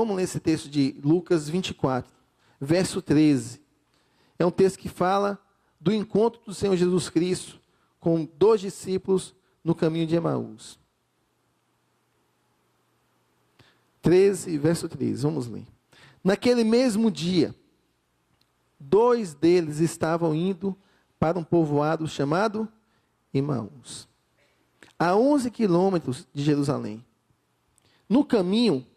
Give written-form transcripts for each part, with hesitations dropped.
vamos ler esse texto de Lucas 24, verso 13. É um texto que fala do encontro do Senhor Jesus Cristo com 2 discípulos no caminho de Emaús. 13, verso 13, vamos ler. Naquele mesmo dia, 2 deles estavam indo para um povoado chamado Emaús, a 11 quilômetros de Jerusalém. No caminho,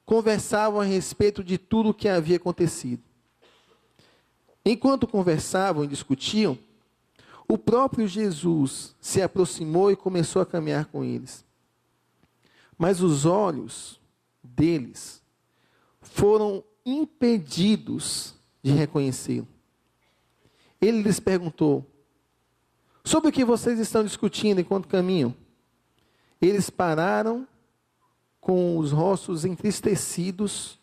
conversavam a respeito de tudo o que havia acontecido. Enquanto conversavam e discutiam, o próprio Jesus se aproximou e começou a caminhar com eles. Mas os olhos deles foram impedidos de reconhecê-lo. Ele lhes perguntou: sobre o que vocês estão discutindo enquanto caminham? Eles pararam com os rostos entristecidos.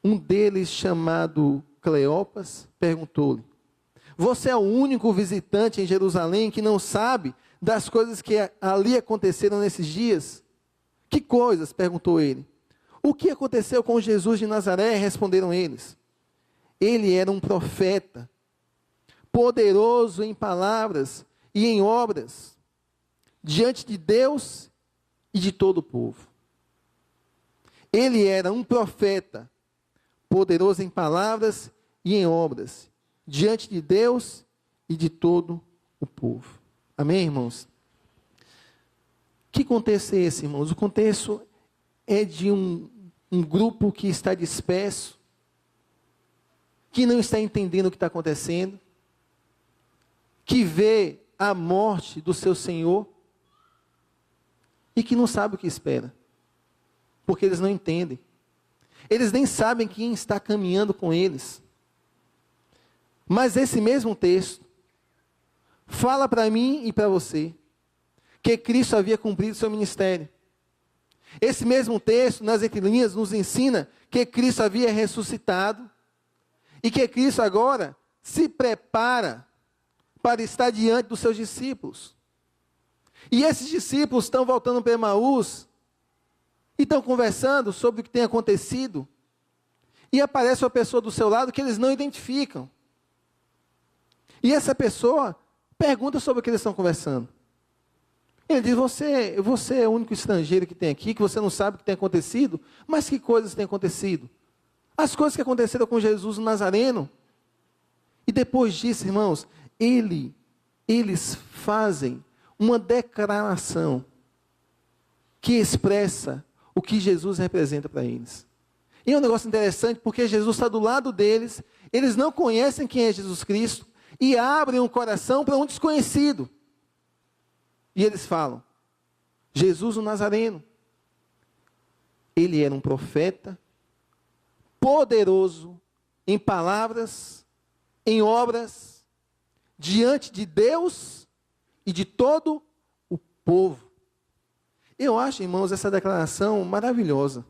Um deles, chamado Cleopas, perguntou-lhe: você é o único visitante em Jerusalém que não sabe das coisas que ali aconteceram nesses dias? Que coisas? Perguntou ele. O que aconteceu com Jesus de Nazaré? Responderam eles. Ele era um profeta, poderoso em palavras e em obras, diante de Deus e de todo o povo. Ele era um profeta, poderoso em palavras e em obras, diante de Deus e de todo o povo. Amém, irmãos? Que contexto é esse, irmãos? O contexto é de um grupo que está disperso, que não está entendendo o que está acontecendo, que vê a morte do seu Senhor e que não sabe o que espera, porque eles não entendem. Eles nem sabem quem está caminhando com eles. Mas esse mesmo texto fala para mim e para você que Cristo havia cumprido seu ministério. Esse mesmo texto, nas entrelinhas, nos ensina que Cristo havia ressuscitado e que Cristo agora se prepara para estar diante dos seus discípulos. E esses discípulos estão voltando para Emaús e estão conversando sobre o que tem acontecido. E aparece uma pessoa do seu lado que eles não identificam. E essa pessoa pergunta sobre o que eles estão conversando. Ele diz: você é o único estrangeiro que tem aqui, que você não sabe o que tem acontecido. Mas que coisas têm acontecido? As coisas que aconteceram com Jesus o Nazareno. E depois disso, irmãos, eles fazem uma declaração que expressa o que Jesus representa para eles. E é um negócio interessante, porque Jesus está do lado deles, eles não conhecem quem é Jesus Cristo, e abrem o coração para um desconhecido. E eles falam: Jesus o Nazareno. Ele era um profeta, poderoso em palavras, em obras, diante de Deus e de todo o povo. Eu acho, irmãos, essa declaração maravilhosa.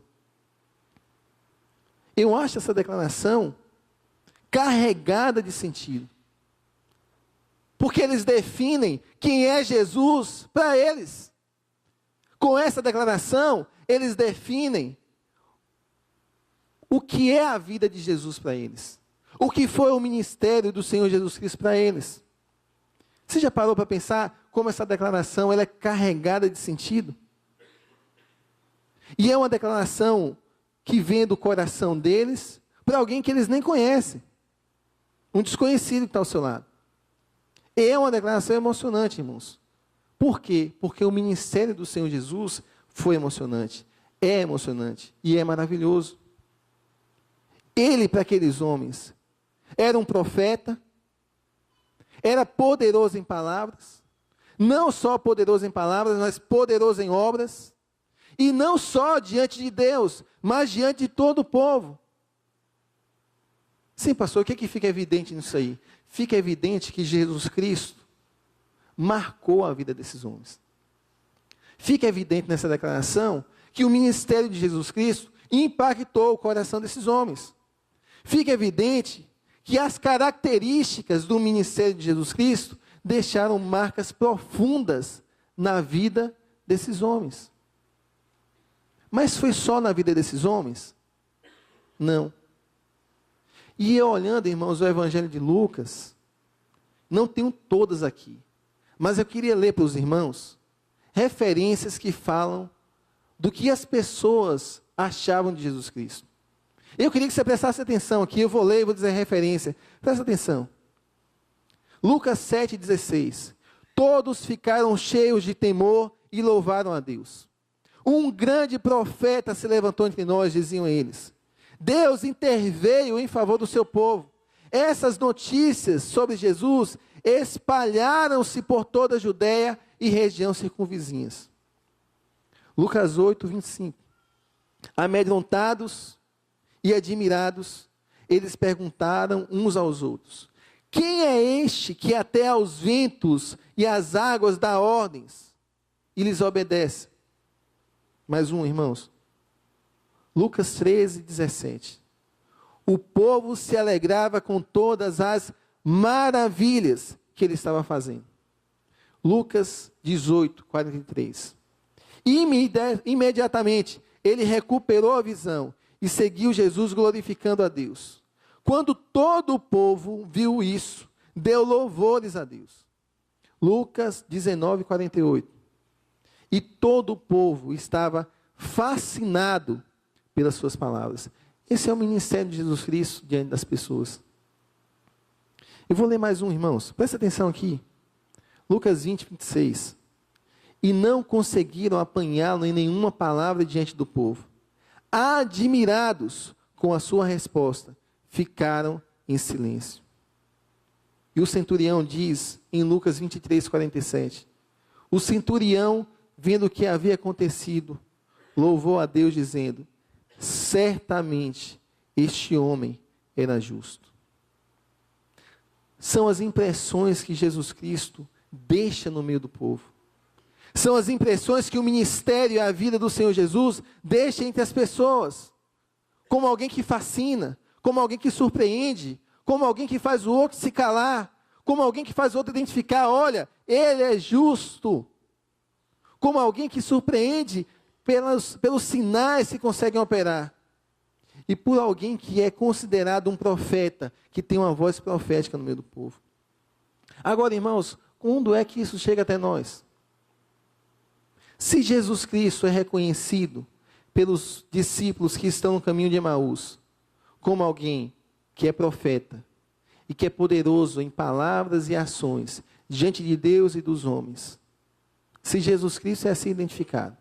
Eu acho essa declaração carregada de sentido. Porque eles definem quem é Jesus para eles. Com essa declaração, eles definem o que é a vida de Jesus para eles. O que foi o ministério do Senhor Jesus Cristo para eles. Você já parou para pensar como essa declaração ela é carregada de sentido? E é uma declaração que vem do coração deles para alguém que eles nem conhecem. Um desconhecido que está ao seu lado. É uma declaração emocionante, irmãos. Por quê? Porque o ministério do Senhor Jesus foi emocionante. É emocionante e é maravilhoso. Ele, para aqueles homens, era um profeta, era poderoso em palavras, não só poderoso em palavras, mas poderoso em obras, e não só diante de Deus, mas diante de todo o povo. Sim, pastor, o que fica evidente nisso aí? Fica evidente que Jesus Cristo marcou a vida desses homens. Fica evidente nessa declaração que o ministério de Jesus Cristo impactou o coração desses homens. Fica evidente que as características do ministério de Jesus Cristo deixaram marcas profundas na vida desses homens. Mas foi só na vida desses homens? Não. E eu olhando, irmãos, o Evangelho de Lucas, não tenho todas aqui, mas eu queria ler para os irmãos referências que falam do que as pessoas achavam de Jesus Cristo. Eu queria que você prestasse atenção aqui, eu vou ler e vou dizer referência. Presta atenção. Lucas 7,16. Todos ficaram cheios de temor e louvaram a Deus. Um grande profeta se levantou entre nós, diziam eles. Deus interveio em favor do seu povo. Essas notícias sobre Jesus espalharam-se por toda a Judéia e região circunvizinhas. Lucas 8:25. Amedrontados e admirados, eles perguntaram uns aos outros: quem é este que até aos ventos e às águas dá ordens e lhes obedece? Mais um, irmãos. Lucas 13:17. O povo se alegrava com todas as maravilhas que ele estava fazendo. Lucas 18:43. Imediatamente ele recuperou a visão e seguiu Jesus glorificando a Deus. Quando todo o povo viu isso, deu louvores a Deus. Lucas 19:48. E todo o povo estava fascinado pelas suas palavras. Esse é o ministério de Jesus Cristo diante das pessoas. Eu vou ler mais um, irmãos. Presta atenção aqui. Lucas 20:26. E não conseguiram apanhá-lo em nenhuma palavra diante do povo. Admirados com a sua resposta, ficaram em silêncio. E o centurião diz em Lucas 23:47. O centurião, vendo o que havia acontecido, louvou a Deus dizendo: certamente este homem era justo. São as impressões que Jesus Cristo deixa no meio do povo. São as impressões que o ministério e a vida do Senhor Jesus deixa entre as pessoas. Como alguém que fascina, como alguém que surpreende, como alguém que faz o outro se calar, como alguém que faz o outro identificar: olha, ele é justo. Como alguém que surpreende pelos sinais que conseguem operar. E por alguém que é considerado um profeta, que tem uma voz profética no meio do povo. Agora, irmãos, quando é que isso chega até nós? Se Jesus Cristo é reconhecido pelos discípulos que estão no caminho de Emaús, como alguém que é profeta, e que é poderoso em palavras e ações, diante de Deus e dos homens, se Jesus Cristo é assim identificado,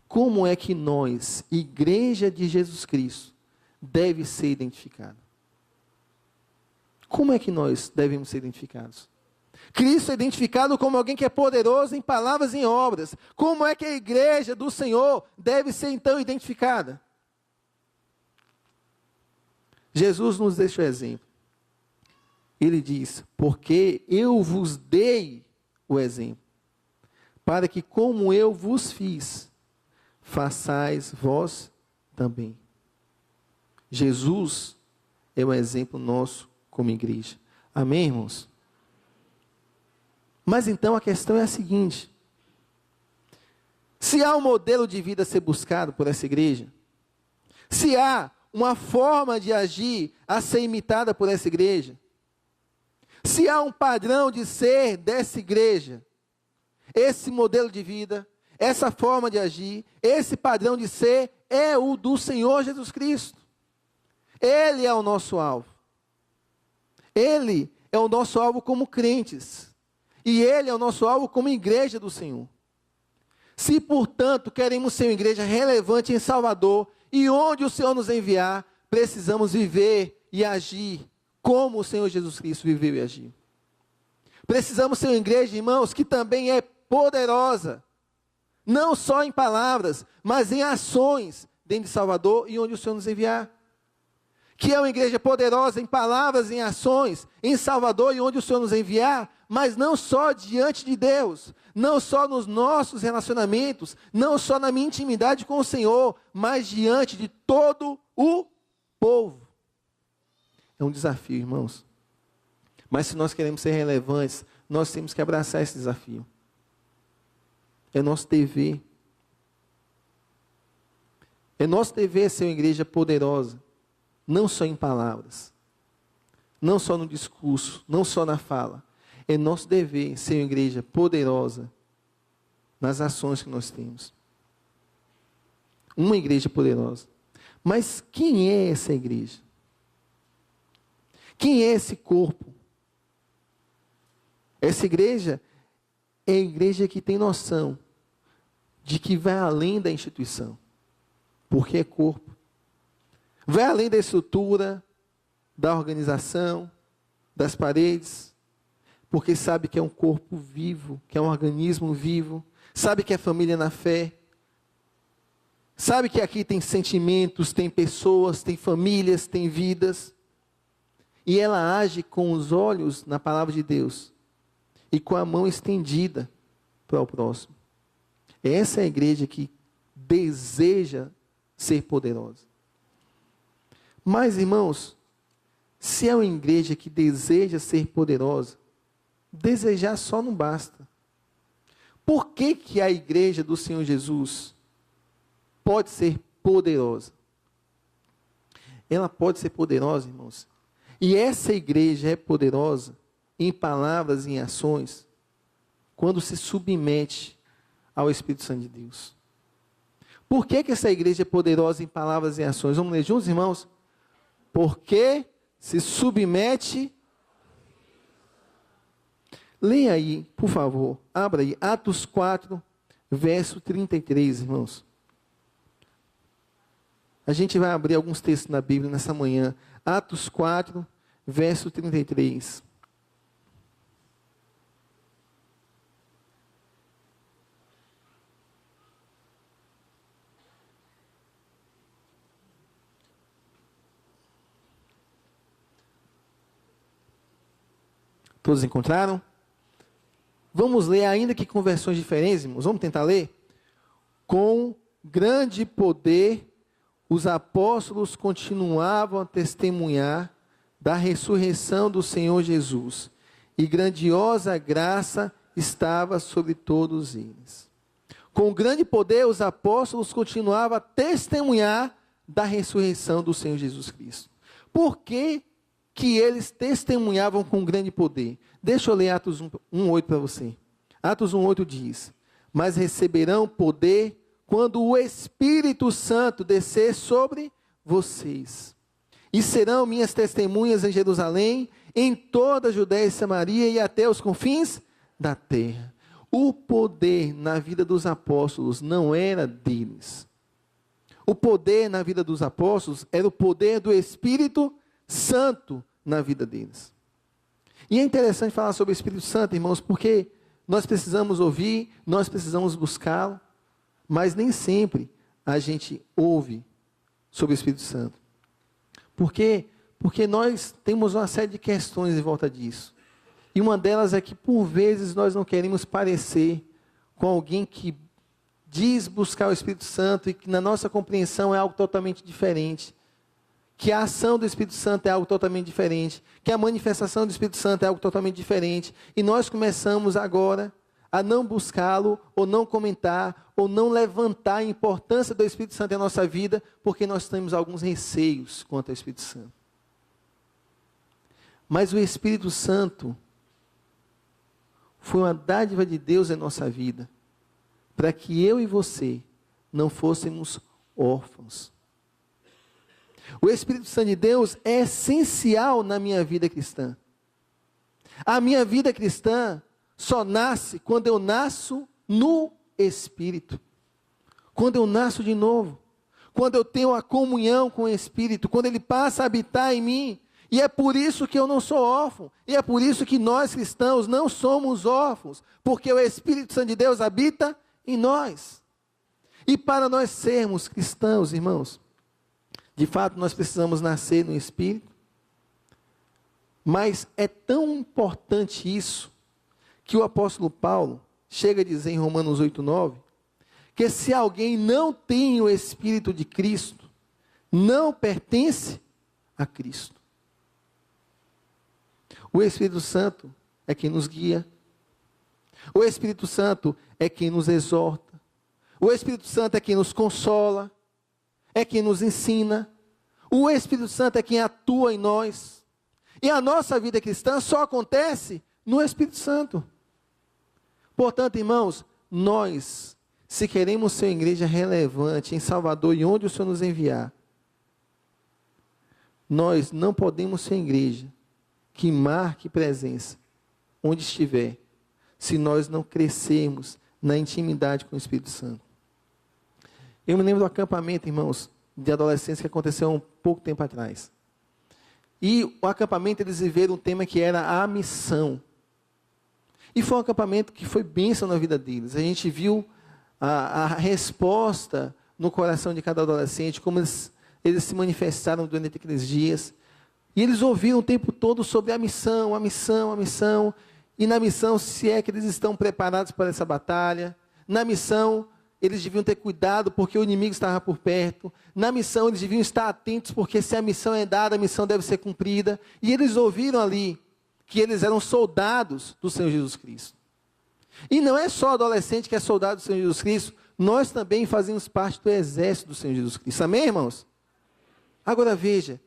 como é que nós, igreja de Jesus Cristo, deve ser identificado? Como é que nós devemos ser identificados? Cristo é identificado como alguém que é poderoso em palavras e em obras. Como é que a igreja do Senhor deve ser então identificada? Jesus nos deixa o exemplo. Ele diz: porque eu vos dei o exemplo, para que como eu vos fiz, façais vós também. Jesus é o exemplo nosso como igreja. Amém, irmãos? Mas então a questão é a seguinte: se há um modelo de vida a ser buscado por essa igreja, se há uma forma de agir a ser imitada por essa igreja, se há um padrão de ser dessa igreja, esse modelo de vida, essa forma de agir, esse padrão de ser é o do Senhor Jesus Cristo. Ele é o nosso alvo. Ele é o nosso alvo como crentes. E Ele é o nosso alvo como igreja do Senhor. Se, portanto, queremos ser uma igreja relevante em Salvador, e onde o Senhor nos enviar, precisamos viver e agir como o Senhor Jesus Cristo viveu e agiu. Precisamos ser uma igreja, irmãos, que também é poderosa, não só em palavras, mas em ações dentro de Salvador e onde o Senhor nos enviar. Que é uma igreja poderosa em palavras e em ações, em Salvador e onde o Senhor nos enviar, mas não só diante de Deus, não só nos nossos relacionamentos, não só na minha intimidade com o Senhor, mas diante de todo o povo. É um desafio, irmãos. Mas se nós queremos ser relevantes, nós temos que abraçar esse desafio. É nosso dever. É nosso dever ser uma igreja poderosa não só em palavras, não só no discurso, não só na fala. É nosso dever ser uma igreja poderosa nas ações que nós temos. Uma igreja poderosa. Mas quem é essa igreja? Quem é esse corpo? Essa igreja é a igreja que tem noção de que vai além da instituição, porque é corpo. Vai além da estrutura, da organização, das paredes, porque sabe que é um corpo vivo, que é um organismo vivo, sabe que é família na fé, sabe que aqui tem sentimentos, tem pessoas, tem famílias, tem vidas, e ela age com os olhos na palavra de Deus, e com a mão estendida para o próximo. Essa é a igreja que deseja ser poderosa. Mas, irmãos, se é uma igreja que deseja ser poderosa, desejar só não basta. Por que que a igreja do Senhor Jesus pode ser poderosa? Ela pode ser poderosa, irmãos. E essa igreja é poderosa em palavras e em ações quando se submete ao Espírito Santo de Deus. Por que que essa igreja é poderosa em palavras e ações? Vamos ler juntos, irmãos? Porque se submete. Leia aí, por favor. Abra aí, Atos 4, verso 33, irmãos. A gente vai abrir alguns textos na Bíblia nessa manhã. Atos 4, verso 33. Todos encontraram? Vamos ler, ainda que com versões diferentes, irmãos. Vamos tentar ler? Com grande poder, os apóstolos continuavam a testemunhar da ressurreição do Senhor Jesus, e grandiosa graça estava sobre todos eles. Com grande poder, os apóstolos continuavam a testemunhar da ressurreição do Senhor Jesus Cristo. Por que que eles testemunhavam com grande poder? Deixa eu ler Atos 1:8 para você. Atos 1:8 diz: mas receberão poder quando o Espírito Santo descer sobre vocês. E serão minhas testemunhas em Jerusalém, em toda a Judéia e Samaria e até os confins da terra. O poder na vida dos apóstolos não era deles. O poder na vida dos apóstolos era o poder do Espírito Santo na vida deles. E é interessante falar sobre o Espírito Santo, irmãos, porque nós precisamos ouvir, nós precisamos buscá-lo, mas nem sempre a gente ouve sobre o Espírito Santo. Por quê? Porque nós temos uma série de questões em volta disso. E uma delas é que, por vezes, nós não queremos parecer com alguém que diz buscar o Espírito Santo e que na nossa compreensão é algo totalmente diferente. Que a ação do Espírito Santo é algo totalmente diferente. Que a manifestação do Espírito Santo é algo totalmente diferente. E nós começamos agora a não buscá-lo, ou não comentar, ou não levantar a importância do Espírito Santo em nossa vida, porque nós temos alguns receios quanto ao Espírito Santo. Mas o Espírito Santo foi uma dádiva de Deus em nossa vida, para que eu e você não fôssemos órfãos. O Espírito Santo de Deus é essencial na minha vida cristã. A minha vida cristã só nasce quando eu nasço no Espírito. Quando eu nasço de novo. Quando eu tenho a comunhão com o Espírito. Quando Ele passa a habitar em mim. E é por isso que eu não sou órfão. E é por isso que nós cristãos não somos órfãos. Porque o Espírito Santo de Deus habita em nós. E para nós sermos cristãos, irmãos, de fato nós precisamos nascer no Espírito. Mas é tão importante isso, que o apóstolo Paulo chega a dizer em Romanos 8:9, que se alguém não tem o Espírito de Cristo, não pertence a Cristo. O Espírito Santo é quem nos guia. O Espírito Santo é quem nos exorta. O Espírito Santo é quem nos consola. É quem nos ensina. O Espírito Santo é quem atua em nós. E a nossa vida cristã só acontece no Espírito Santo. Portanto, irmãos, nós, se queremos ser uma igreja relevante em Salvador e onde o Senhor nos enviar, nós não podemos ser igreja que marque presença onde estiver, se nós não crescermos na intimidade com o Espírito Santo. Eu me lembro do acampamento, irmãos, de adolescência que aconteceu há um pouco tempo atrás. E o acampamento, eles viveram um tema que era a missão. E foi um acampamento que foi bênção na vida deles. A gente viu a resposta no coração de cada adolescente, como eles se manifestaram durante aqueles dias. E eles ouviram o tempo todo sobre a missão, a missão, a missão. E na missão, se é que eles estão preparados para essa batalha. Na missão, eles deviam ter cuidado porque o inimigo estava por perto. Na missão, eles deviam estar atentos porque se a missão é dada, a missão deve ser cumprida. E eles ouviram ali que eles eram soldados do Senhor Jesus Cristo. E não é só adolescente que é soldado do Senhor Jesus Cristo, nós também fazemos parte do exército do Senhor Jesus Cristo. Amém, irmãos? Agora veja,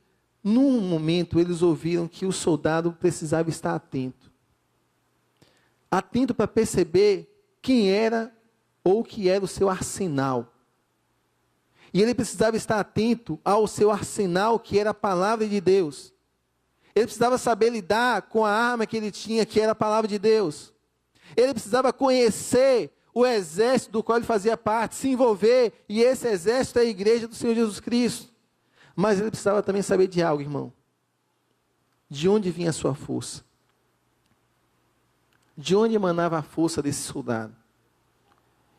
num momento eles ouviram que o soldado precisava estar atento. Atento para perceber quem era ou o que era o seu arsenal. E ele precisava estar atento ao seu arsenal, que era a palavra de Deus. Ele precisava saber lidar com a arma que ele tinha, que era a palavra de Deus. Ele precisava conhecer o exército do qual ele fazia parte, se envolver, e esse exército é a igreja do Senhor Jesus Cristo. Mas ele precisava também saber de algo, irmão. De onde vinha a sua força? De onde emanava a força desse soldado?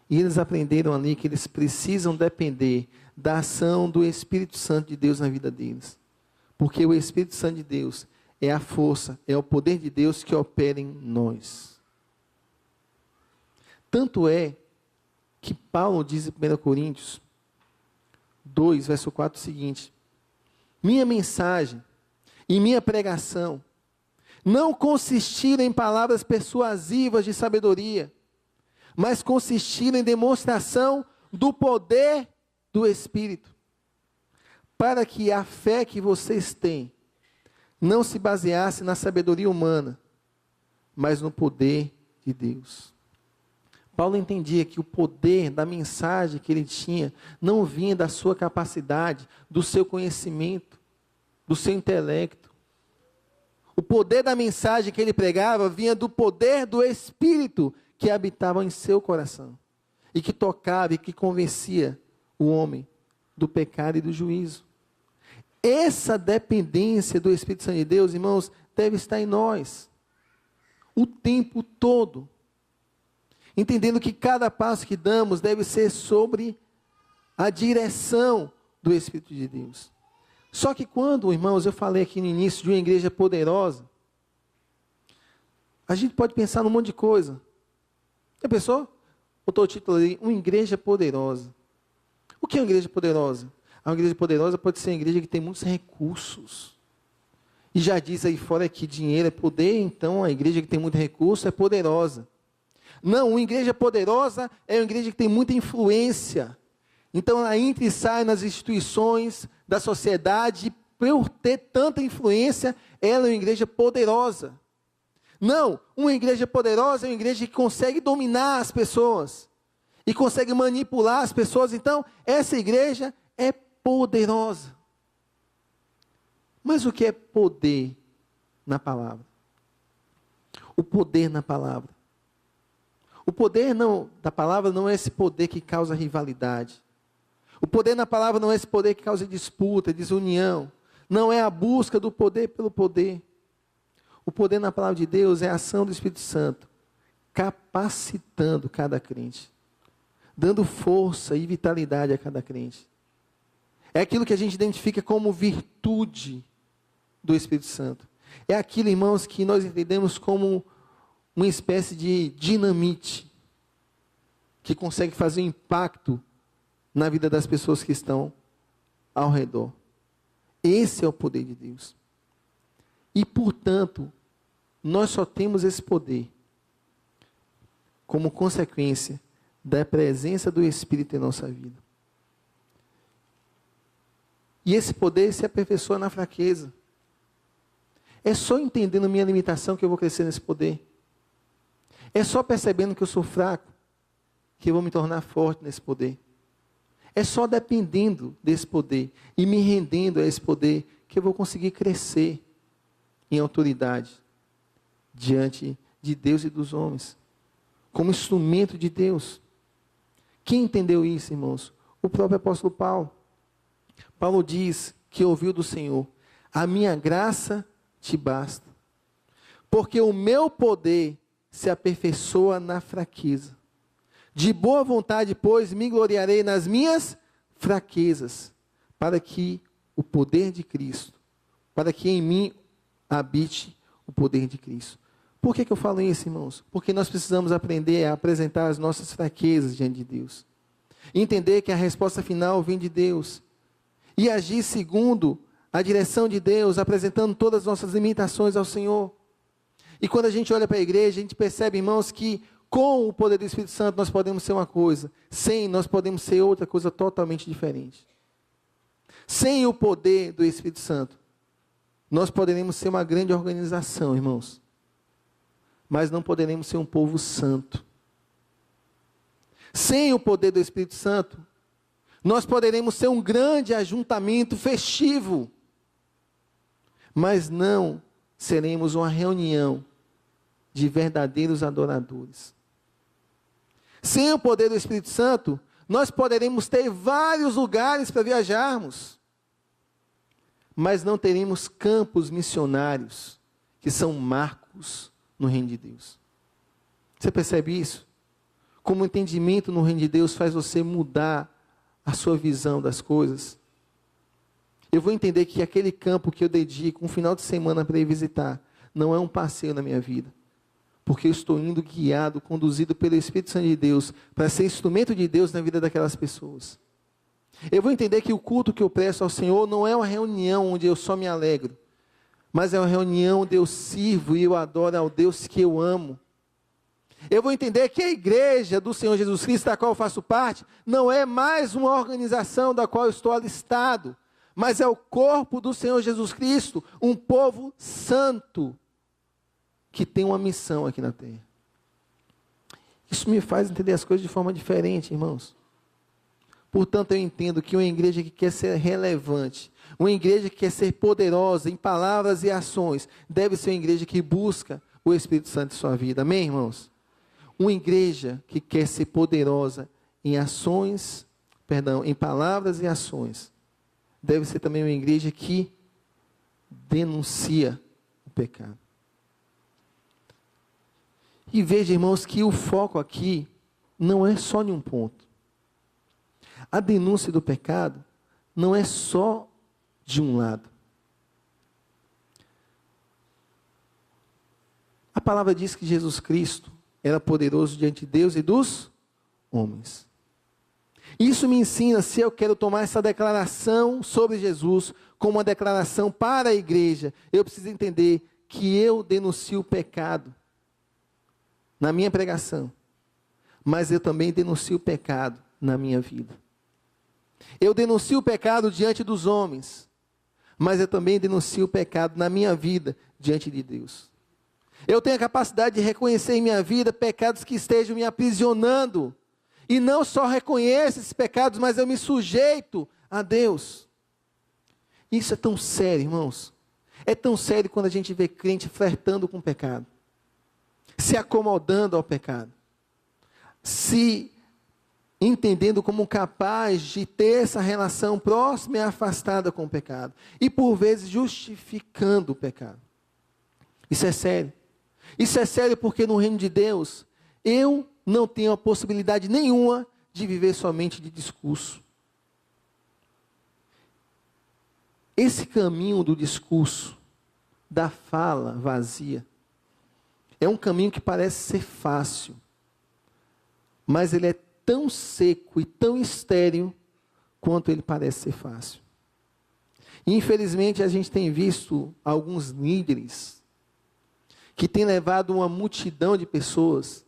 E eles aprenderam ali que eles precisam depender da ação do Espírito Santo de Deus na vida deles. Porque o Espírito Santo de Deus é a força, é o poder de Deus que opera em nós. Tanto é que Paulo diz em 1 Coríntios 2, verso 4 o seguinte: minha mensagem e minha pregação não consistiram em palavras persuasivas de sabedoria, mas consistiram em demonstração do poder do Espírito, para que a fé que vocês têm não se baseasse na sabedoria humana, mas no poder de Deus. Paulo entendia que o poder da mensagem que ele tinha não vinha da sua capacidade, do seu conhecimento, do seu intelecto. O poder da mensagem que ele pregava vinha do poder do Espírito que habitava em seu coração e que tocava e que convencia o homem do pecado e do juízo. Essa dependência do Espírito Santo de Deus, irmãos, deve estar em nós o tempo todo. Entendendo que cada passo que damos deve ser sobre a direção do Espírito de Deus. Só que quando, irmãos, eu falei aqui no início de uma igreja poderosa, a gente pode pensar num monte de coisa. Já pensou? Botou o título ali, uma igreja poderosa. O que é uma igreja poderosa? Uma igreja poderosa pode ser uma igreja que tem muitos recursos. E já diz aí fora que dinheiro é poder, então a igreja que tem muito recurso é poderosa. Não, uma igreja poderosa é uma igreja que tem muita influência. Então ela entra e sai nas instituições da sociedade, por ter tanta influência, ela é uma igreja poderosa. Não, uma igreja poderosa é uma igreja que consegue dominar as pessoas e consegue manipular as pessoas. Então, essa igreja é poderosa. Mas o que é poder na palavra? O poder na palavra. O poder da palavra não é esse poder que causa rivalidade. O poder na palavra não é esse poder que causa disputa, desunião. Não é a busca do poder pelo poder. O poder na palavra de Deus é a ação do Espírito Santo, capacitando cada crente, dando força e vitalidade a cada crente. É aquilo que a gente identifica como virtude do Espírito Santo. É aquilo, irmãos, que nós entendemos como uma espécie de dinamite, que consegue fazer um impacto na vida das pessoas que estão ao redor. Esse é o poder de Deus. E, portanto, nós só temos esse poder como consequência da presença do Espírito em nossa vida. E esse poder se aperfeiçoa na fraqueza. É só entendendo minha limitação que eu vou crescer nesse poder. É só percebendo que eu sou fraco que eu vou me tornar forte nesse poder. É só dependendo desse poder e me rendendo a esse poder que eu vou conseguir crescer em autoridade diante de Deus e dos homens, como instrumento de Deus. Quem entendeu isso, irmãos? O próprio apóstolo Paulo. Paulo diz que ouviu do Senhor: a minha graça te basta, porque o meu poder se aperfeiçoa na fraqueza. De boa vontade, pois, me gloriarei nas minhas fraquezas, para que o poder de Cristo, para que em mim habite o poder de Cristo. Por que eu falo isso, irmãos? Porque nós precisamos aprender a apresentar as nossas fraquezas diante de Deus. Entender que a resposta final vem de Deus. E agir segundo a direção de Deus, apresentando todas as nossas limitações ao Senhor. E quando a gente olha para a igreja, a gente percebe, irmãos, que com o poder do Espírito Santo nós podemos ser uma coisa, sem nós podemos ser outra coisa totalmente diferente. Sem o poder do Espírito Santo, nós poderemos ser uma grande organização, irmãos, mas não poderemos ser um povo santo. Sem o poder do Espírito Santo, nós poderemos ser um grande ajuntamento festivo, mas não seremos uma reunião de verdadeiros adoradores. Sem o poder do Espírito Santo, nós poderemos ter vários lugares para viajarmos, mas não teremos campos missionários, que são marcos no reino de Deus. Você percebe isso? Como o entendimento no reino de Deus faz você mudar a sua visão das coisas. Eu vou entender que aquele campo que eu dedico um final de semana para ir visitar, não é um passeio na minha vida. Porque eu estou indo guiado, conduzido pelo Espírito Santo de Deus, para ser instrumento de Deus na vida daquelas pessoas. Eu vou entender que o culto que eu presto ao Senhor não é uma reunião onde eu só me alegro, mas é uma reunião onde eu sirvo e eu adoro ao Deus que eu amo. Eu vou entender que a igreja do Senhor Jesus Cristo, da qual eu faço parte, não é mais uma organização da qual eu estou alistado, mas é o corpo do Senhor Jesus Cristo, um povo santo, que tem uma missão aqui na terra. Isso me faz entender as coisas de forma diferente, irmãos. Portanto, eu entendo que uma igreja que quer ser relevante, uma igreja que quer ser poderosa em palavras e ações, deve ser uma igreja que busca o Espírito Santo em sua vida. Amém, irmãos? Uma igreja que quer ser poderosa em ações, em palavras e ações, deve ser também uma igreja que denuncia o pecado. E veja, irmãos, que o foco aqui não é só em um ponto. A denúncia do pecado não é só de um lado. A palavra diz que Jesus Cristo era poderoso diante de Deus e dos homens. Isso me ensina, se eu quero tomar essa declaração sobre Jesus como uma declaração para a igreja, eu preciso entender que eu denuncio o pecado na minha pregação, mas eu também denuncio o pecado na minha vida. Eu denuncio o pecado diante dos homens, mas eu também denuncio o pecado na minha vida diante de Deus. Eu tenho a capacidade de reconhecer em minha vida pecados que estejam me aprisionando, e não só reconheço esses pecados, mas eu me sujeito a Deus. Isso é tão sério, irmãos. É tão sério quando a gente vê crente flertando com o pecado, se acomodando ao pecado, se entendendo como capaz de ter essa relação próxima e afastada com o pecado, e por vezes justificando o pecado. Isso é sério. Isso é sério porque no reino de Deus, eu não tenho a possibilidade nenhuma de viver somente de discurso. Esse caminho do discurso, da fala vazia, é um caminho que parece ser fácil, mas ele é tão seco e tão estéril quanto ele parece ser fácil. E, infelizmente, a gente tem visto alguns líderes que têm levado uma multidão de pessoas,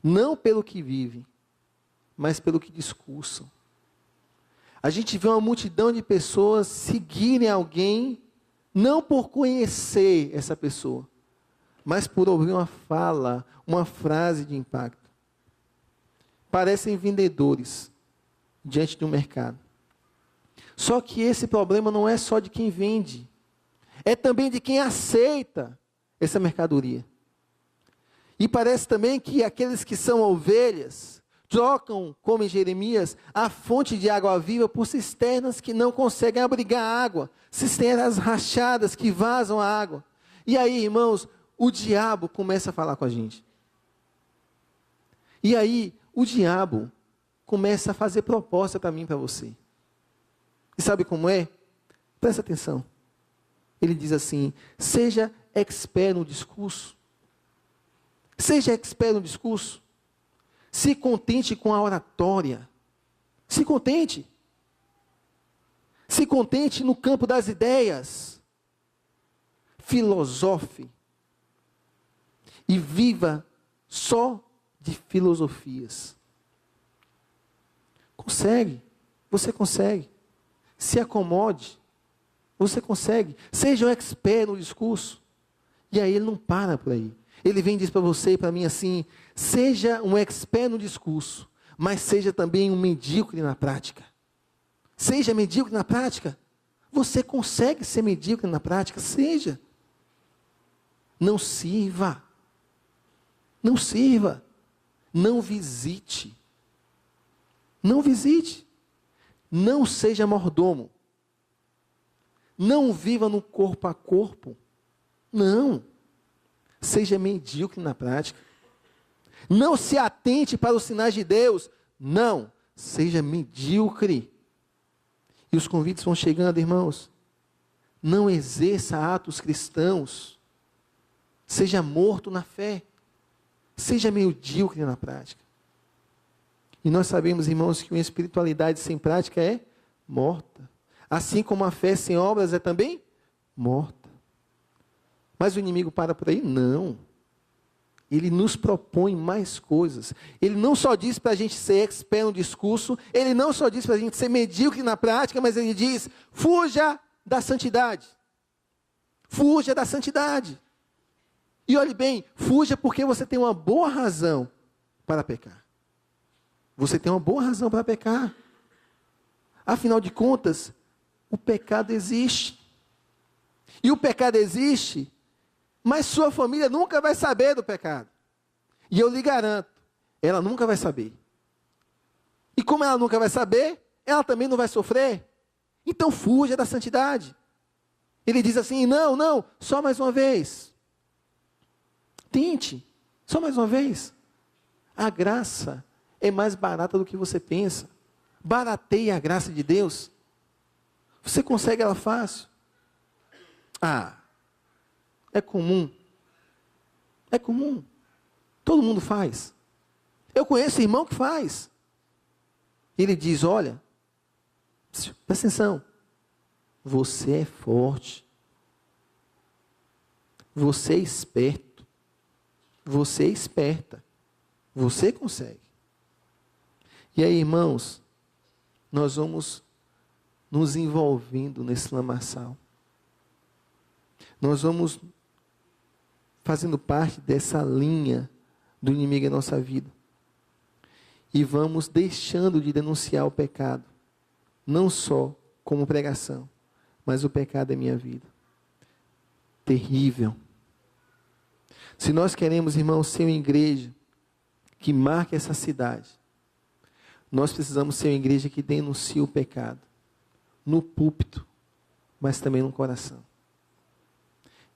não pelo que vivem, mas pelo que discursam. A gente vê uma multidão de pessoas seguirem alguém, não por conhecer essa pessoa, mas por ouvir uma fala, uma frase de impacto. Parecem vendedores diante de um mercado. Só que esse problema não é só de quem vende, é também de quem aceita essa mercadoria. E parece também que aqueles que são ovelhas trocam, como em Jeremias, a fonte de água viva por cisternas que não conseguem abrigar água, cisternas rachadas que vazam a água. E aí, irmãos, o diabo começa a falar com a gente. E aí, o diabo começa a fazer proposta para mim e para você. E sabe como é? Presta atenção. Ele diz assim: seja expert no discurso. Seja expert no discurso. Se contente com a oratória. Se contente. Se contente no campo das ideias. Filosofe. E viva só de filosofias. Consegue. Você consegue. Se acomode. Você consegue. Seja um expert no discurso. E aí ele não para por aí. Ele vem e diz para você e para mim assim: seja um expert no discurso, mas seja também um medíocre na prática. Seja medíocre na prática. Você consegue ser medíocre na prática? Seja. Não sirva. Não sirva. Não visite. Não visite. Não seja mordomo. Não viva no corpo a corpo. Não. Seja medíocre na prática. Não se atente para os sinais de Deus. Não. Seja medíocre. E os convites vão chegando, irmãos. Não exerça atos cristãos. Seja morto na fé. Seja medíocre na prática. E nós sabemos, irmãos, que uma espiritualidade sem prática é morta. Assim como a fé sem obras é também morta. Mas o inimigo para por aí? Não. Ele nos propõe mais coisas. Ele não só diz para a gente ser expert no discurso, ele não só diz para a gente ser medíocre na prática, mas ele diz: fuja da santidade. Fuja da santidade. E olhe bem, fuja porque você tem uma boa razão para pecar. Você tem uma boa razão para pecar. Afinal de contas, o pecado existe. E o pecado existe, mas sua família nunca vai saber do pecado. E eu lhe garanto, ela nunca vai saber. E como ela nunca vai saber, ela também não vai sofrer. Então fuja da santidade. Ele diz assim: não, só mais uma vez. Tente, só mais uma vez. A graça é mais barata do que você pensa. Barateia a graça de Deus. Você consegue ela fácil. É comum. É comum. Todo mundo faz. Eu conheço irmão que faz. Ele diz: olha, presta atenção. Você é forte. Você é esperto. Você é esperta. Você consegue. E aí, irmãos, nós vamos nos envolvendo nesse lamaçal. Nós vamos fazendo parte dessa linha do inimigo em nossa vida. E vamos deixando de denunciar o pecado. Não só como pregação, mas o pecado é minha vida. Terrível. Se nós queremos, irmãos, ser uma igreja que marque essa cidade, nós precisamos ser uma igreja que denuncie o pecado. No púlpito, mas também no coração.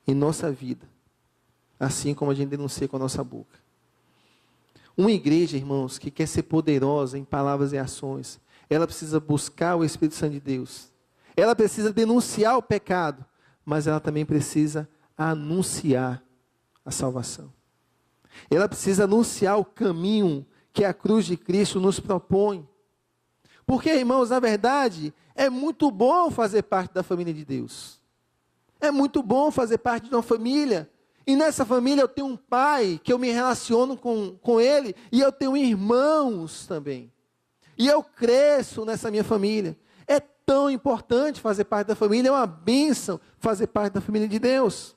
Em nossa vida. Assim como a gente denuncia com a nossa boca. Uma igreja, irmãos, que quer ser poderosa em palavras e ações, ela precisa buscar o Espírito Santo de Deus. Ela precisa denunciar o pecado, mas ela também precisa anunciar a salvação. Ela precisa anunciar o caminho que a cruz de Cristo nos propõe. Porque, irmãos, na verdade, é muito bom fazer parte da família de Deus. É muito bom fazer parte de uma família. E nessa família eu tenho um pai que eu me relaciono com ele. E eu tenho irmãos também. E eu cresço nessa minha família. tão importante fazer parte da família, é uma bênção fazer parte da família de Deus.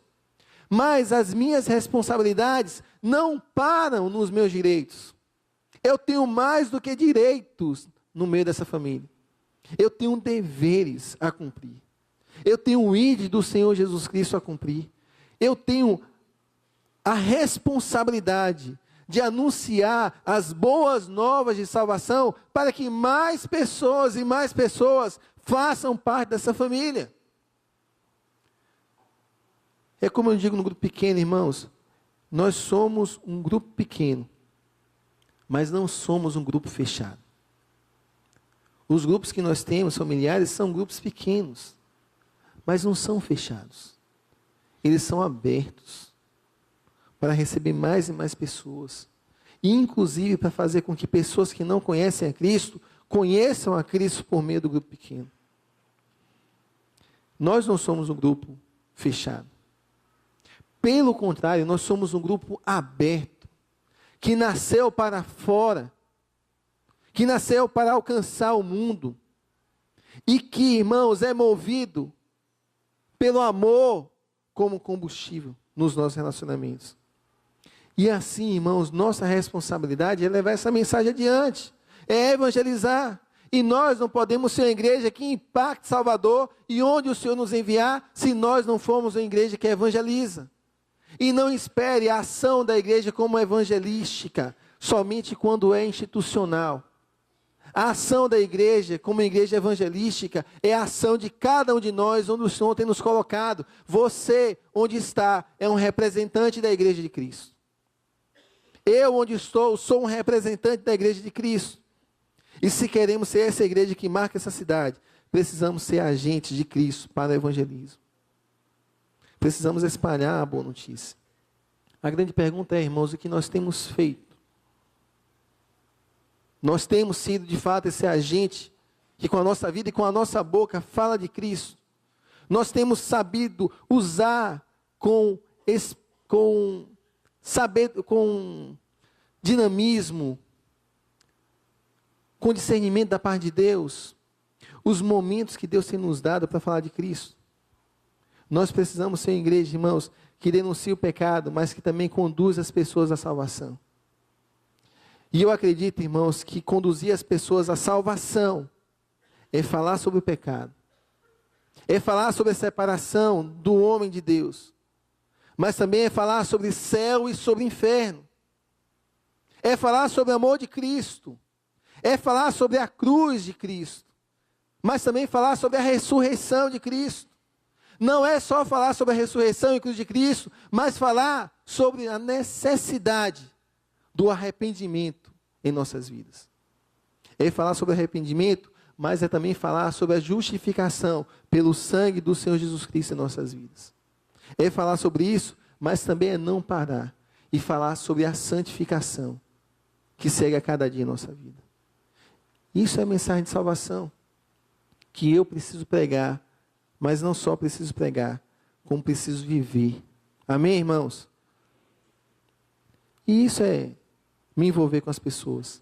Mas as minhas responsabilidades não param nos meus direitos. Eu tenho mais do que direitos no meio dessa família. Eu tenho deveres a cumprir. Eu tenho o ID do Senhor Jesus Cristo a cumprir. Eu tenho a responsabilidade de anunciar as boas novas de salvação para que mais pessoas e mais pessoas façam parte dessa família. É como eu digo no grupo pequeno, irmãos, nós somos um grupo pequeno, mas não somos um grupo fechado. Os grupos que nós temos, familiares, são grupos pequenos, mas não são fechados. Eles são abertos para receber mais e mais pessoas, e inclusive para fazer com que pessoas que não conhecem a Cristo, conheçam a Cristo por meio do grupo pequeno. Nós não somos um grupo fechado. Pelo contrário, nós somos um grupo aberto, que nasceu para fora, que nasceu para alcançar o mundo, e que, irmãos, é movido pelo amor como combustível nos nossos relacionamentos. E assim, irmãos, nossa responsabilidade é levar essa mensagem adiante, é evangelizar. E nós não podemos ser uma igreja que impacte Salvador e onde o Senhor nos enviar, se nós não formos uma igreja que evangeliza. E não espere a ação da igreja como evangelística, somente quando é institucional. A ação da igreja, como igreja evangelística, é a ação de cada um de nós, onde o Senhor tem nos colocado. Você, onde está, é um representante da igreja de Cristo. Eu, onde estou, sou um representante da igreja de Cristo. E se queremos ser essa igreja que marca essa cidade, precisamos ser agentes de Cristo para o evangelismo. Precisamos espalhar a boa notícia. A grande pergunta é, irmãos, o que nós temos feito? Nós temos sido, de fato, esse agente que com a nossa vida e com a nossa boca fala de Cristo. Nós temos sabido usar com dinamismo, com discernimento da parte de Deus, os momentos que Deus tem nos dado para falar de Cristo. Nós precisamos ser uma igreja, irmãos, que denuncia o pecado, mas que também conduz as pessoas à salvação. E eu acredito, irmãos, que conduzir as pessoas à salvação é falar sobre o pecado, é falar sobre a separação do homem de Deus, mas também é falar sobre céu e sobre inferno, é falar sobre o amor de Cristo, é falar sobre a cruz de Cristo, mas também falar sobre a ressurreição de Cristo. Não é só falar sobre a ressurreição e cruz de Cristo, mas falar sobre a necessidade do arrependimento em nossas vidas. É falar sobre arrependimento, mas é também falar sobre a justificação pelo sangue do Senhor Jesus Cristo em nossas vidas. É falar sobre isso, mas também é não parar e falar sobre a santificação que segue a cada dia em nossa vida. Isso é a mensagem de salvação que eu preciso pregar, mas não só preciso pregar, como preciso viver. Amém, irmãos? E isso é me envolver com as pessoas.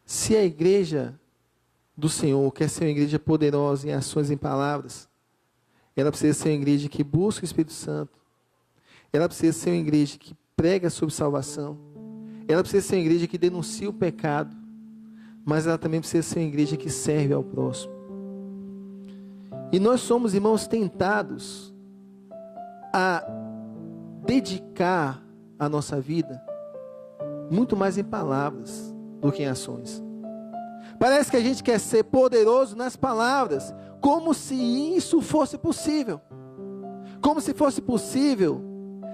Se a igreja do Senhor quer ser uma igreja poderosa em ações e em palavras, ela precisa ser uma igreja que busca o Espírito Santo. Ela precisa ser uma igreja que prega sobre salvação. Ela precisa ser uma igreja que denuncia o pecado. Mas ela também precisa ser uma igreja que serve ao próximo. E nós somos, irmãos, tentados a dedicar a nossa vida muito mais em palavras do que em ações. Parece que a gente quer ser poderoso nas palavras, como se isso fosse possível. Como se fosse possível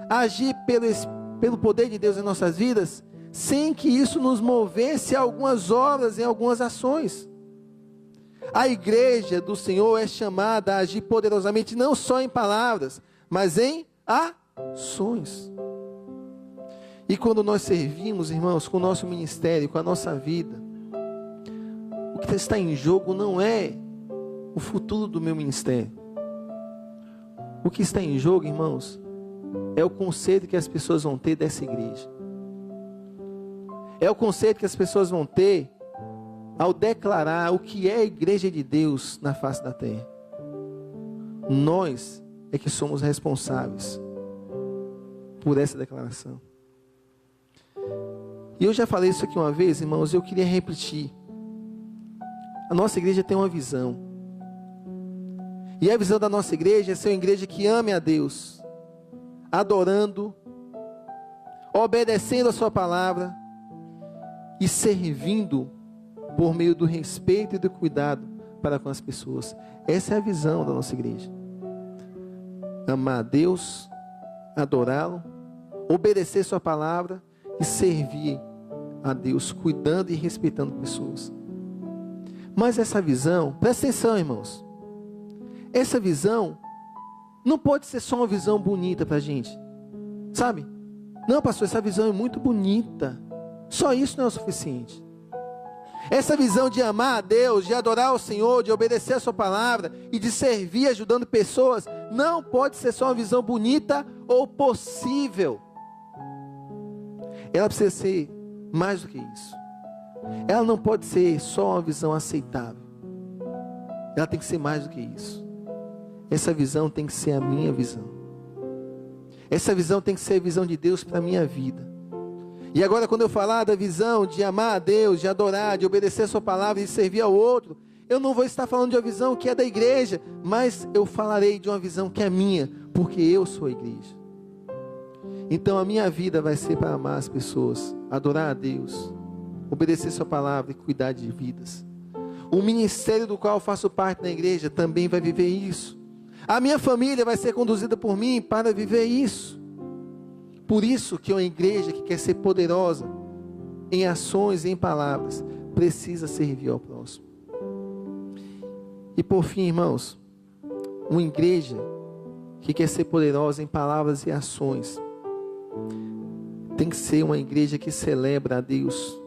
agir pelo poder de Deus em nossas vidas, sem que isso nos movesse a algumas obras, em algumas ações. A igreja do Senhor é chamada a agir poderosamente, não só em palavras, mas em ações. E quando nós servimos, irmãos, com o nosso ministério, com a nossa vida, o que está em jogo não é o futuro do meu ministério. O que está em jogo, irmãos, é o conceito que as pessoas vão ter dessa igreja. É o conceito que as pessoas vão ter ao declarar o que é a igreja de Deus na face da terra. Nós é que somos responsáveis por essa declaração. E eu já falei isso aqui uma vez, irmãos, e eu queria repetir. A nossa igreja tem uma visão. E a visão da nossa igreja é ser uma igreja que ame a Deus, adorando, obedecendo a sua palavra e servindo por meio do respeito e do cuidado para com as pessoas. Essa é a visão da nossa igreja. Amar a Deus, adorá-lo, obedecer sua palavra e servir a Deus, cuidando e respeitando pessoas. Mas essa visão, presta atenção, irmãos, essa visão não pode ser só uma visão bonita para a gente, sabe? Não, pastor, essa visão é muito bonita, só isso não é o suficiente. Essa visão de amar a Deus, de adorar o Senhor, de obedecer a sua palavra e de servir ajudando pessoas, não pode ser só uma visão bonita ou possível. Ela precisa ser mais do que isso. Ela não pode ser só uma visão aceitável. Ela tem que ser mais do que isso. Essa visão tem que ser a minha visão. Essa visão tem que ser a visão de Deus para a minha vida. E agora, quando eu falar da visão de amar a Deus, de adorar, de obedecer a sua palavra e de servir ao outro, eu não vou estar falando de uma visão que é da igreja, mas eu falarei de uma visão que é minha, porque eu sou a igreja. Então a minha vida vai ser para amar as pessoas, adorar a Deus, obedecer sua palavra e cuidar de vidas. O ministério do qual eu faço parte na igreja também vai viver isso. A minha família vai ser conduzida por mim para viver isso. Por isso que uma igreja que quer ser poderosa em ações e em palavras, precisa servir ao próximo. E por fim, irmãos, uma igreja que quer ser poderosa em palavras e ações, tem que ser uma igreja que celebra a Deus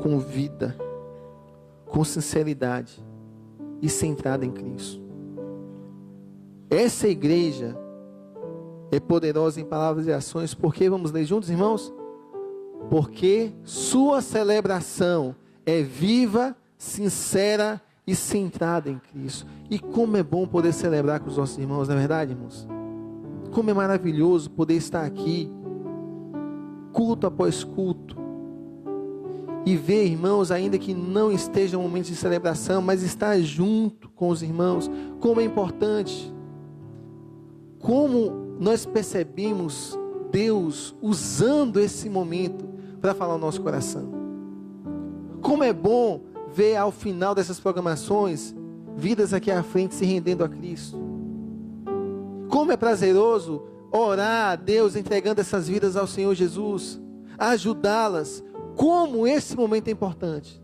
com vida, com sinceridade e centrada em Cristo. Essa igreja é poderosa em palavras e ações, porque, vamos ler juntos, irmãos? Porque sua celebração é viva, sincera e centrada em Cristo. E como é bom poder celebrar com os nossos irmãos, não é verdade, irmãos? Como é maravilhoso poder estar aqui, culto após culto, e ver irmãos, ainda que não estejam em momentos de celebração, mas estar junto com os irmãos. Como é importante, como nós percebemos Deus usando esse momento para falar o nosso coração. Como é bom ver ao final dessas programações, vidas aqui à frente se rendendo a Cristo. Como é prazeroso orar a Deus, entregando essas vidas ao Senhor Jesus, ajudá-las. Como esse momento é importante.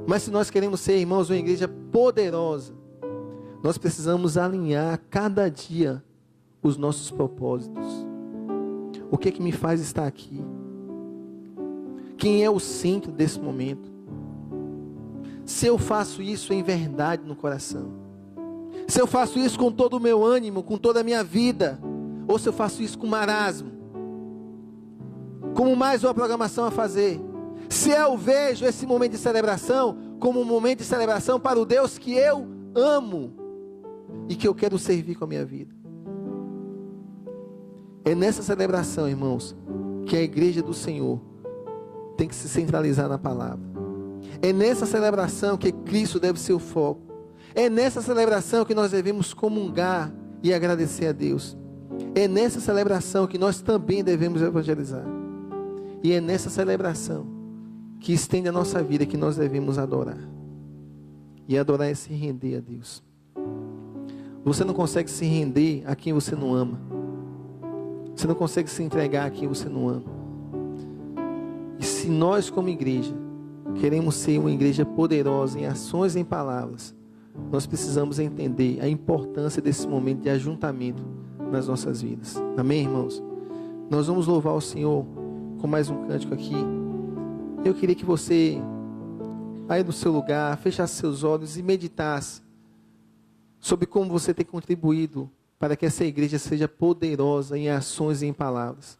Mas se nós queremos ser, irmãos, uma igreja poderosa, nós precisamos alinhar cada dia os nossos propósitos. O que é que me faz estar aqui? Quem é o centro desse momento? Se eu faço isso em verdade no coração, se eu faço isso com todo o meu ânimo, com toda a minha vida, ou se eu faço isso com marasmo, como mais uma programação a fazer, se eu vejo esse momento de celebração como um momento de celebração para o Deus que eu amo e que eu quero servir com a minha vida. É nessa celebração, irmãos, que a igreja do Senhor tem que se centralizar na palavra. É nessa celebração que Cristo deve ser o foco. É nessa celebração que nós devemos comungar e agradecer a Deus. É nessa celebração que nós também devemos evangelizar. E é nessa celebração que estende a nossa vida que nós devemos adorar. E adorar é se render a Deus. Você não consegue se render a quem você não ama. Você não consegue se entregar a quem você não ama. E se nós como igreja queremos ser uma igreja poderosa em ações e em palavras, nós precisamos entender a importância desse momento de ajuntamento nas nossas vidas. Amém, irmãos? Nós vamos louvar o Senhor com mais um cântico aqui. Eu queria que você, aí no seu lugar, fechasse seus olhos e meditasse sobre como você tem contribuído para que essa igreja seja poderosa em ações e em palavras.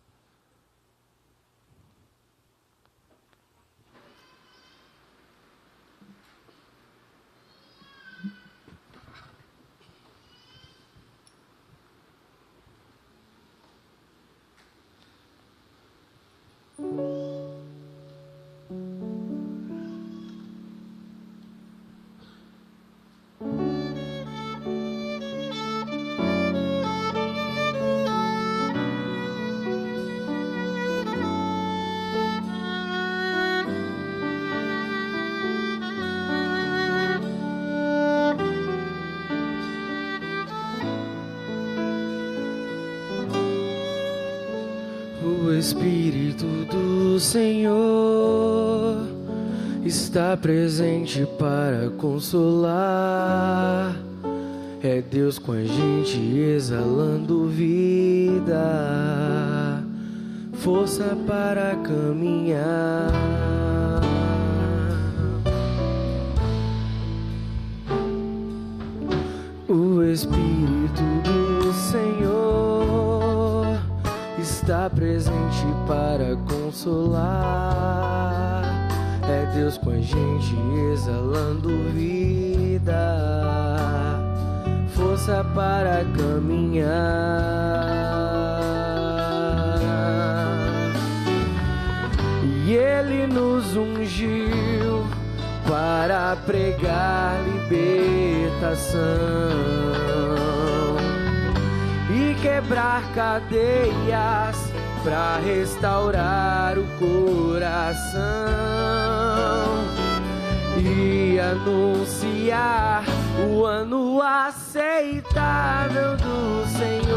Espírito do Senhor está presente para consolar. É Deus com a gente exalando vida, força para caminhar. O Espírito do Senhor está presente para consolar. É Deus com a gente exalando vida, força para caminhar. E Ele nos ungiu para pregar libertação e quebrar cadeias, para restaurar o coração e anunciar o ano aceitável do Senhor,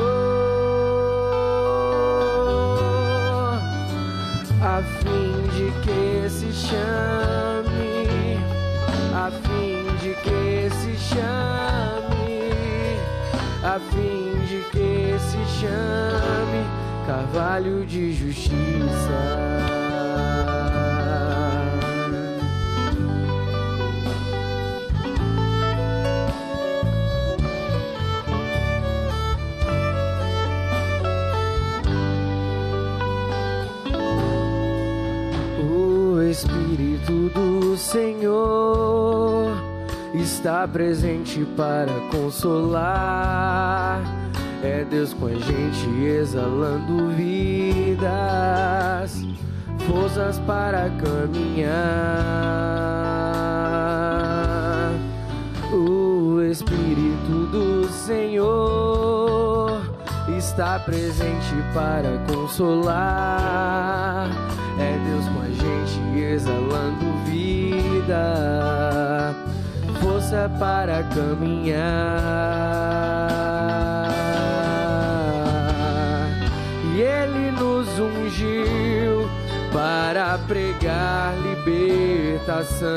a fim de que se chame, a fim de que se chame, a fim de que se chame Carvalho de Justiça. O Espírito do Senhor está presente para consolar. É Deus com a gente exalando vidas, forças para caminhar. O Espírito do Senhor está presente para consolar. É Deus com a gente exalando vida, força para caminhar. E Ele nos ungiu para pregar libertação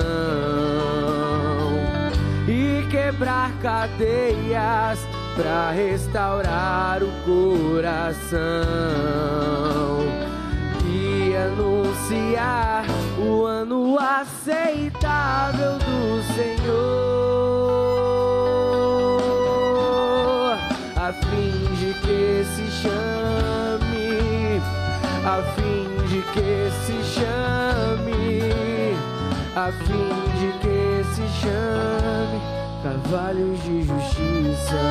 e quebrar cadeias, para restaurar o coração e anunciar o ano aceitável do Senhor, a fim de que se chame, a fim de que se chame, a fim de que se chame Carvalhos de Justiça.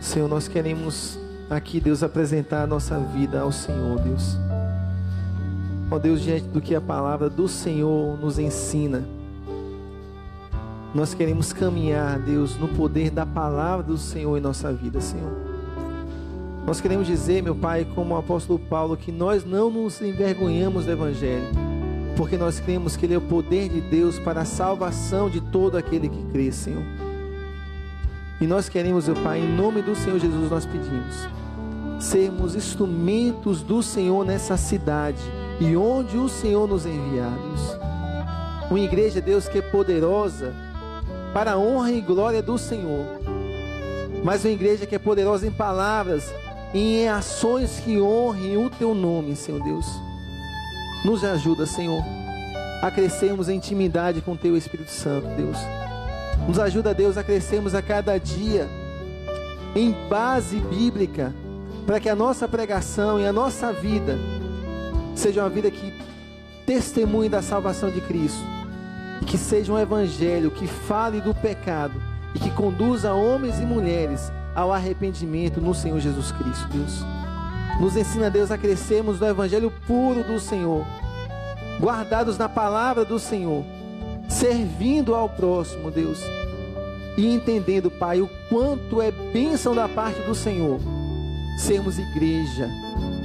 Senhor, nós queremos aqui, Deus, apresentar a nossa vida ao Senhor, Deus. Ó Deus, diante do que a palavra do Senhor nos ensina, nós queremos caminhar, Deus, no poder da palavra do Senhor em nossa vida, Senhor. Nós queremos dizer, meu Pai, como o apóstolo Paulo, que nós não nos envergonhamos do Evangelho, porque nós cremos que Ele é o poder de Deus para a salvação de todo aquele que crê, Senhor. E nós queremos, meu Pai, em nome do Senhor Jesus, nós pedimos, sermos instrumentos do Senhor nessa cidade e onde o Senhor nos enviar, Deus. Uma igreja, Deus, que é poderosa para a honra e glória do Senhor, mas uma igreja que é poderosa em palavras e em ações que honrem o Teu nome, Senhor Deus. Nos ajuda, Senhor, a crescermos em intimidade com o Teu Espírito Santo, Deus. Nos ajuda, Deus, a crescermos a cada dia em base bíblica, para que a nossa pregação e a nossa vida seja uma vida que testemunhe da salvação de Cristo, que seja um evangelho que fale do pecado e que conduza homens e mulheres ao arrependimento no Senhor Jesus Cristo, Deus. Nos ensina, Deus, a crescermos no evangelho puro do Senhor, guardados na palavra do Senhor, servindo ao próximo, Deus, e entendendo, Pai, o quanto é bênção da parte do Senhor sermos igreja,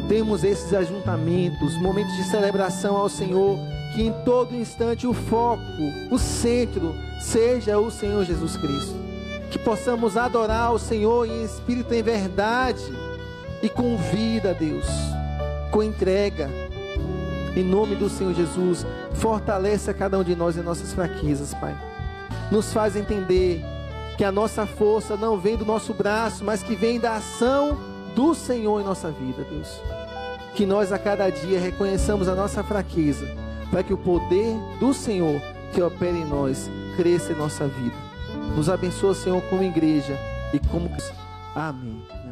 temos esses ajuntamentos, momentos de celebração ao Senhor, que em todo instante o foco, o centro, seja o Senhor Jesus Cristo. Que possamos adorar o Senhor em espírito e em verdade, e com vida, Deus, com entrega. Em nome do Senhor Jesus, fortalece a cada um de nós em nossas fraquezas, Pai. Nos faz entender que a nossa força não vem do nosso braço, mas que vem da ação do Senhor em nossa vida, Deus. Que nós a cada dia reconheçamos a nossa fraqueza, para que o poder do Senhor que opera em nós cresça em nossa vida. Nos abençoa, Senhor, como igreja e como... Amém.